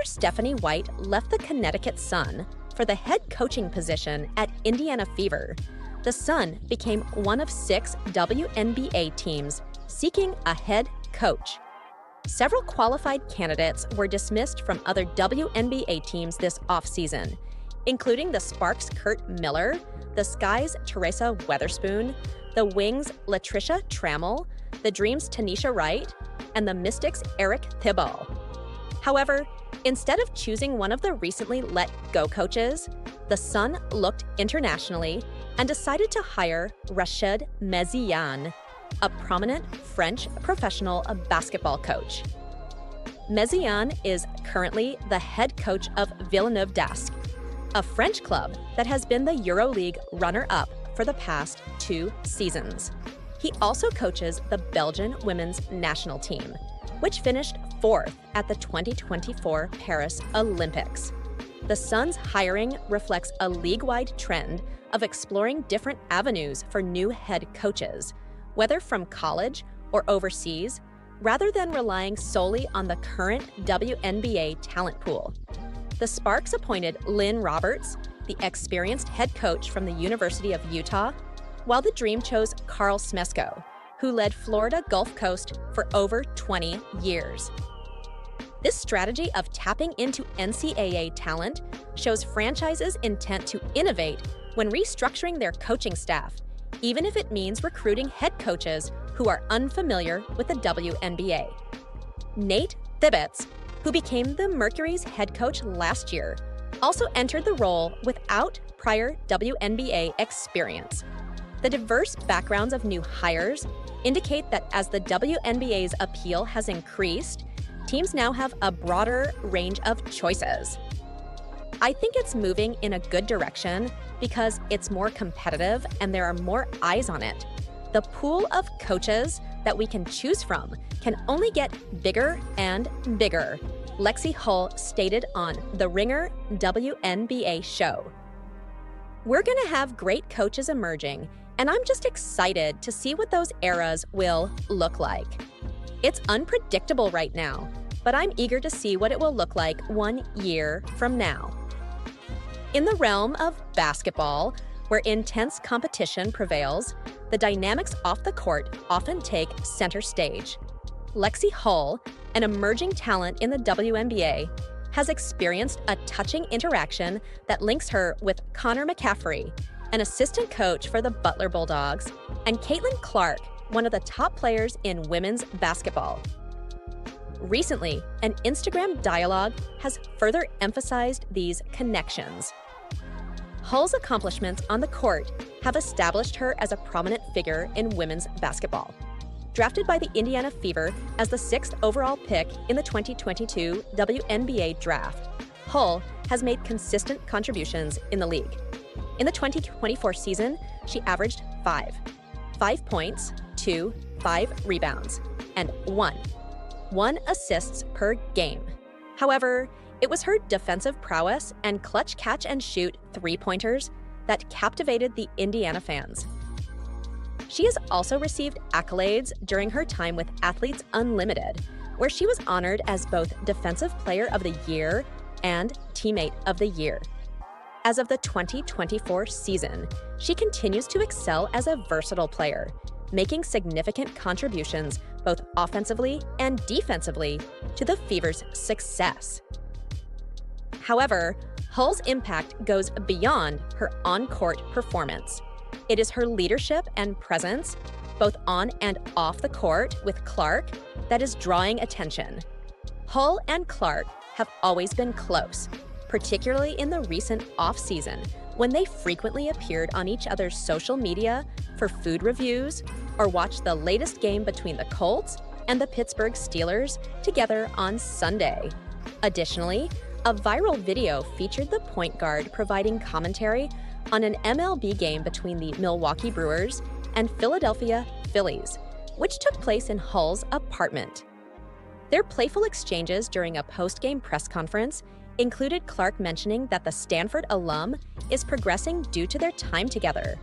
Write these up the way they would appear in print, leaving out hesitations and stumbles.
Stephanie White left the Connecticut Sun for the head coaching position at Indiana Fever, the Sun became one of 6 WNBA teams seeking a head coach. Several qualified candidates were dismissed from other WNBA teams this offseason, including the Sparks' Kurt Miller, the Sky's Teresa Weatherspoon, the Wings' Latricia Trammell, the Dreams' Tanisha Wright, and the Mystics' Eric Thibault. However, instead of choosing one of the recently let go coaches, the Sun looked internationally and decided to hire Rachid Meziane, a prominent French professional basketball coach. Meziane is currently the head coach of Villeneuve d'Ascq, a French club that has been the EuroLeague runner-up for the past 2 seasons. He also coaches the Belgian women's national team, which finished 4th at the 2024 Paris Olympics. The Sun's hiring reflects a league-wide trend of exploring different avenues for new head coaches, whether from college or overseas, rather than relying solely on the current WNBA talent pool. The Sparks appointed Lynn Roberts, the experienced head coach from the University of Utah, while the Dream chose Carl Smesko, who led Florida Gulf Coast for over 20 years. This strategy of tapping into NCAA talent shows franchises' intent to innovate when restructuring their coaching staff, even if it means recruiting head coaches who are unfamiliar with the WNBA. Nate Thibbetts, who became the Mercury's head coach last year, also entered the role without prior WNBA experience. The diverse backgrounds of new hires indicate that as the WNBA's appeal has increased, teams now have a broader range of choices. I think it's moving in a good direction because it's more competitive and there are more eyes on it. The pool of coaches that we can choose from can only get bigger and bigger, Lexi Hull stated on the Ringer WNBA show. We're going to have great coaches emerging, and I'm just excited to see what those eras will look like. It's unpredictable right now, but I'm eager to see what it will look like 1 year from now. In the realm of basketball, where intense competition prevails, the dynamics off the court often take center stage. Lexi Hull, an emerging talent in the WNBA, has experienced a touching interaction that links her with Connor McCaffrey, an assistant coach for the Butler Bulldogs, and Caitlin Clark, one of the top players in women's basketball. Recently, an Instagram dialogue has further emphasized these connections. Hull's accomplishments on the court have established her as a prominent figure in women's basketball. Drafted by the Indiana Fever as the 6th overall pick in the 2022 WNBA draft, Hull has made consistent contributions in the league. In the 2024 season, she averaged 5 points, 2, 5 rebounds, and 1 assists per game. However, it was her defensive prowess and clutch catch-and-shoot three-pointers that captivated the Indiana fans. She has also received accolades during her time with Athletes Unlimited, where she was honored as both Defensive Player of the Year and Teammate of the Year. As of the 2024 season, she continues to excel as a versatile player, making significant contributions both offensively and defensively to the Fever's success. However, Hull's impact goes beyond her on-court performance. It is her leadership and presence, both on and off the court with Clark, that is drawing attention. Hull and Clark have always been close, particularly in the recent off-season when they frequently appeared on each other's social media for food reviews or watched the latest game between the Colts and the Pittsburgh Steelers together on Sunday. Additionally, a viral video featured the point guard providing commentary on an MLB game between the Milwaukee Brewers and Philadelphia Phillies, which took place in Hull's apartment. Their playful exchanges during a post-game press conference included Clark mentioning that the Stanford alum is progressing due to their time together.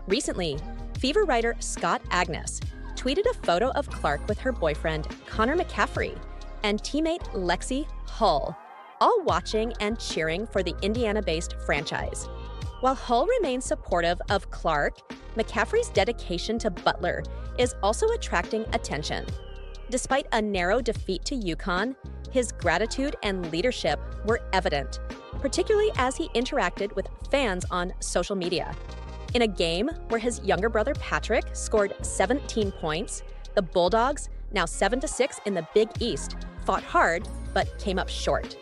Recently, Fever writer Scott Agnes tweeted a photo of Clark with her boyfriend Connor McCaffrey and teammate Lexi Hull, all watching and cheering for the Indiana-based franchise. While Hull remains supportive of Clark, McCaffrey's dedication to Butler is also attracting attention. Despite a narrow defeat to UConn, his gratitude and leadership were evident, particularly as he interacted with fans on social media. In a game where his younger brother Patrick scored 17 points, the Bulldogs, now 7-6 in the Big East, fought hard but came up short.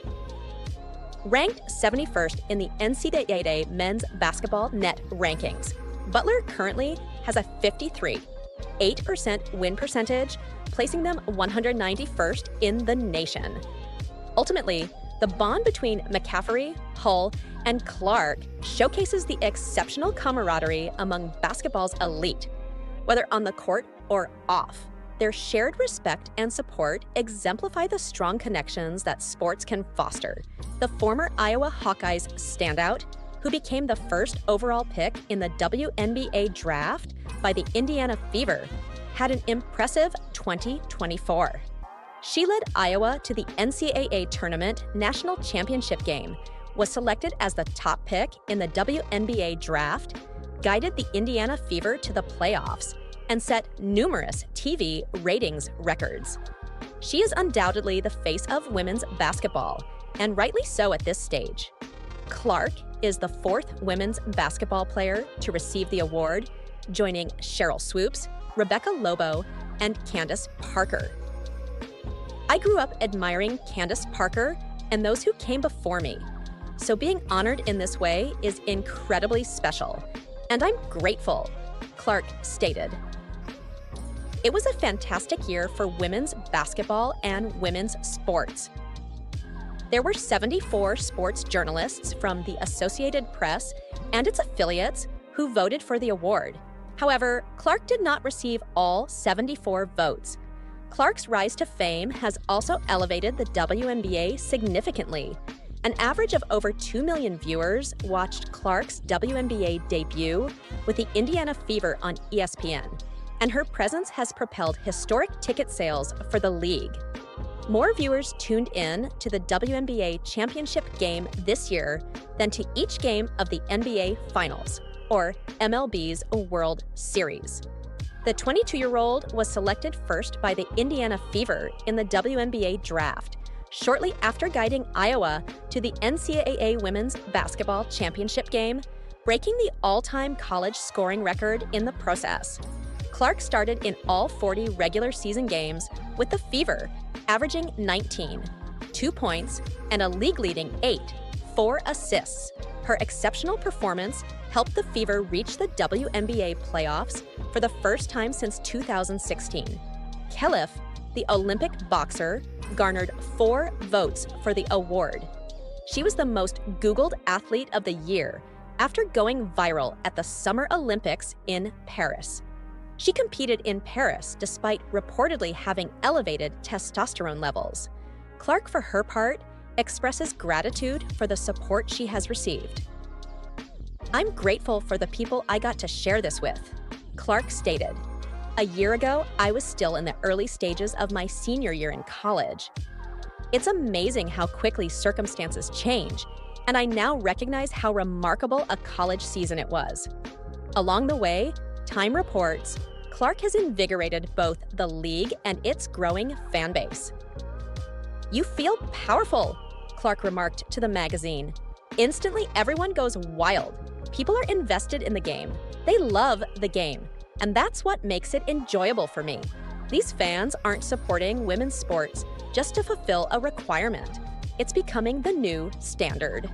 Ranked 71st in the NCAA men's basketball net rankings, Butler currently has a 53.8% win percentage, placing them 191st in the nation. Ultimately, the bond between McCaffrey, Hull, and Clark showcases the exceptional camaraderie among basketball's elite. Whether on the court or off, their shared respect and support exemplify the strong connections that sports can foster. The former Iowa Hawkeyes standout, who became the first overall pick in the WNBA draft by the Indiana Fever, had an impressive 2024. She led Iowa to the NCAA Tournament National Championship game, was selected as the top pick in the WNBA draft, guided the Indiana Fever to the playoffs, and set numerous TV ratings records. She is undoubtedly the face of women's basketball, and rightly so at this stage. Clark is the fourth women's basketball player to receive the award, joining Cheryl Swoops, Rebecca Lobo, and Candace Parker. I grew up admiring Candace Parker and those who came before me, so being honored in this way is incredibly special, and I'm grateful, Clark stated. It was a fantastic year for women's basketball and women's sports. There were 74 sports journalists from the Associated Press and its affiliates who voted for the award. However, Clark did not receive all 74 votes. Clark's rise to fame has also elevated the WNBA significantly. An average of over 2 million viewers watched Clark's WNBA debut with the Indiana Fever on ESPN, and her presence has propelled historic ticket sales for the league. More viewers tuned in to the WNBA championship game this year than to each game of the NBA Finals, or MLB's World Series. The 22-year-old was selected first by the Indiana Fever in the WNBA draft, shortly after guiding Iowa to the NCAA Women's Basketball Championship game, breaking the all-time college scoring record in the process. Clark started in all 40 regular season games with the Fever, averaging 19, 2 points, and a league-leading 4 assists. Her exceptional performance helped the Fever reach the WNBA playoffs for the first time since 2016. Kelif, the Olympic boxer, garnered 4 votes for the award. She was the most Googled athlete of the year after going viral at the Summer Olympics in Paris. She competed in Paris despite reportedly having elevated testosterone levels. Clark, for her part, expresses gratitude for the support she has received. "I'm grateful for the people I got to share this with," Clark stated. "A year ago, I was still in the early stages of my senior year in college. It's amazing how quickly circumstances change, and I now recognize how remarkable a college season it was." Along the way, Time reports, Clark has invigorated both the league and its growing fan base. "You feel powerful," Clark remarked to the magazine. "Instantly, everyone goes wild. People are invested in the game. They love the game, and that's what makes it enjoyable for me. These fans aren't supporting women's sports just to fulfill a requirement. It's becoming the new standard."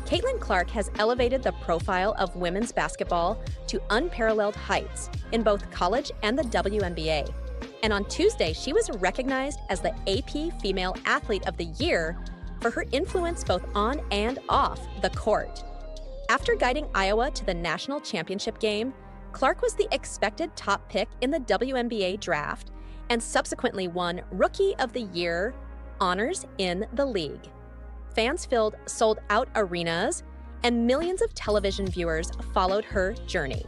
Caitlin Clark has elevated the profile of women's basketball to unparalleled heights in both college and the WNBA. And on Tuesday, she was recognized as the AP Female Athlete of the Year for her influence both on and off the court. After guiding Iowa to the national championship game, Clark was the expected top pick in the WNBA draft and subsequently won Rookie of the Year honors in the league. Fans filled sold-out arenas, and millions of television viewers followed her journey.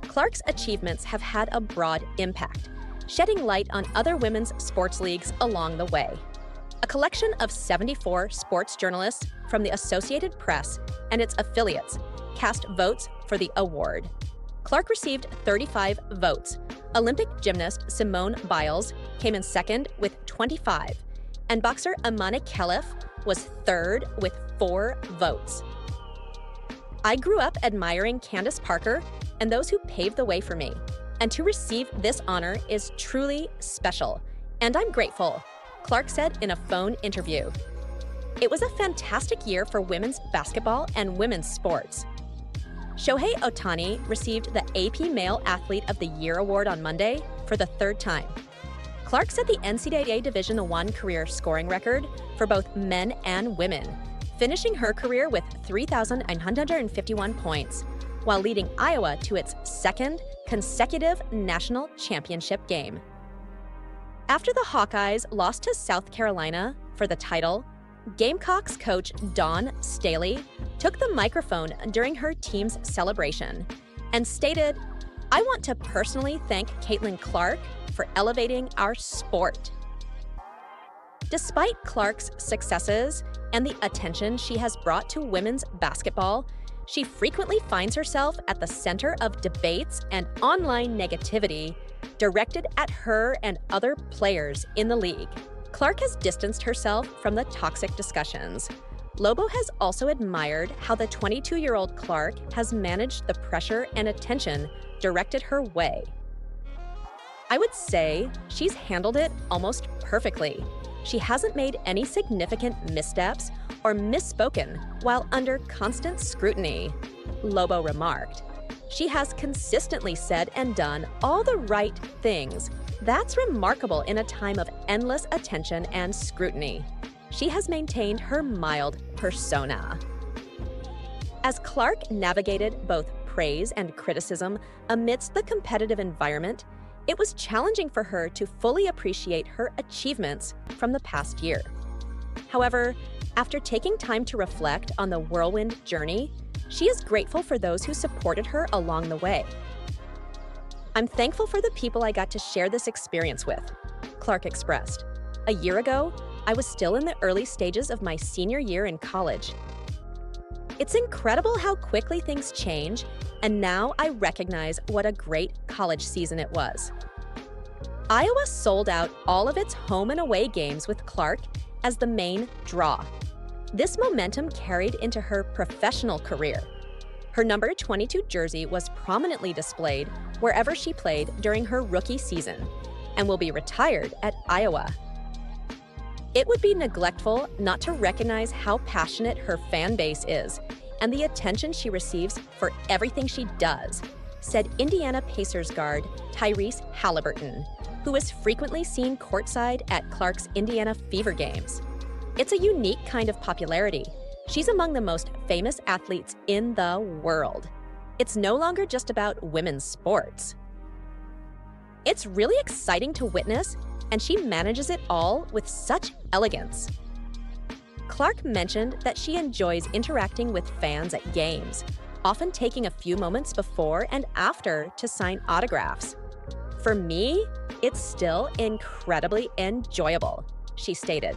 Clark's achievements have had a broad impact, shedding light on other women's sports leagues along the way. A collection of 74 sports journalists from the Associated Press and its affiliates cast votes for the award. Clark received 35 votes. Olympic gymnast Simone Biles came in second with 25, and boxer Amani Khelif was third with 4 votes. I grew up admiring Candace Parker and those who paved the way for me, and to receive this honor is truly special, and I'm grateful, Clark said in a phone interview. It was a fantastic year for women's basketball and women's sports. Shohei Ohtani received the AP Male Athlete of the Year award on Monday for the 3rd time. Clark set the NCAA Division I career scoring record for both men and women, finishing her career with 3,951 points, while leading Iowa to its 2nd consecutive national championship game. After the Hawkeyes lost to South Carolina for the title, Gamecocks coach Dawn Staley took the microphone during her team's celebration and stated, "I want to personally thank Caitlin Clark for elevating our sport." Despite Clark's successes and the attention she has brought to women's basketball, she frequently finds herself at the center of debates and online negativity directed at her and other players in the league. Clark has distanced herself from the toxic discussions. Lobo has also admired how the 22-year-old Clark has managed the pressure and attention directed her way. "I would say she's handled it almost perfectly. She hasn't made any significant missteps or misspoken while under constant scrutiny," Lobo remarked. "She has consistently said and done all the right things. That's remarkable in a time of endless attention and scrutiny. She has maintained her mild persona." As Clark navigated both praise and criticism amidst the competitive environment, it was challenging for her to fully appreciate her achievements from the past year. However, after taking time to reflect on the whirlwind journey, she is grateful for those who supported her along the way. "I'm thankful for the people I got to share this experience with," Clark expressed. "A year ago, I was still in the early stages of my senior year in college. It's incredible how quickly things change, and now I recognize what a great college season it was." Iowa sold out all of its home and away games with Clark as the main draw. This momentum carried into her professional career. Her number 22 jersey was prominently displayed wherever she played during her rookie season and will be retired at Iowa. "It would be neglectful not to recognize how passionate her fan base is and the attention she receives for everything she does," said Indiana Pacers guard Tyrese Halliburton, who is frequently seen courtside at Clark's Indiana Fever games. "It's a unique kind of popularity. She's among the most famous athletes in the world. It's no longer just about women's sports. It's really exciting to witness, and she manages it all with such elegance." Clark mentioned that she enjoys interacting with fans at games, often taking a few moments before and after to sign autographs. "For me, it's still incredibly enjoyable," she stated.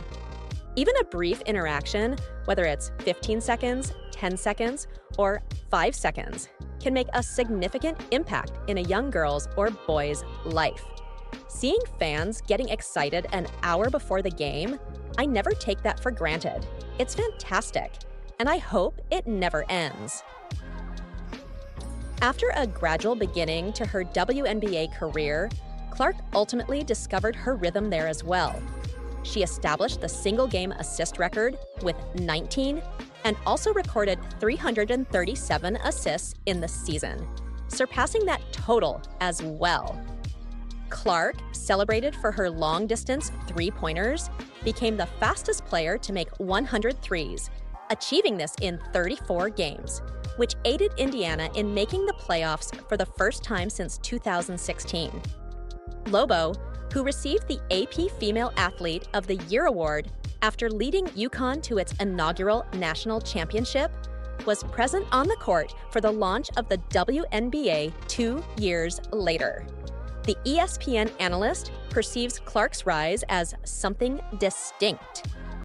Even a brief interaction, whether it's 15 seconds, 10 seconds, or 5 seconds, can make a significant impact in a young girl's or boy's life. Seeing fans getting excited an hour before the game, I never take that for granted. It's fantastic, and I hope it never ends. After a gradual beginning to her WNBA career, Clark ultimately discovered her rhythm there as well. She established the single-game assist record with 19 and also recorded 337 assists in the season, surpassing that total as well. Clark, celebrated for her long-distance three-pointers, became the fastest player to make 100 threes, achieving this in 34 games, which aided Indiana in making the playoffs for the first time since 2016. Lobo, who received the AP Female Athlete of the Year award after leading UConn to its inaugural national championship, was present on the court for the launch of the WNBA 2 years later. The ESPN analyst perceives Clark's rise as something distinct.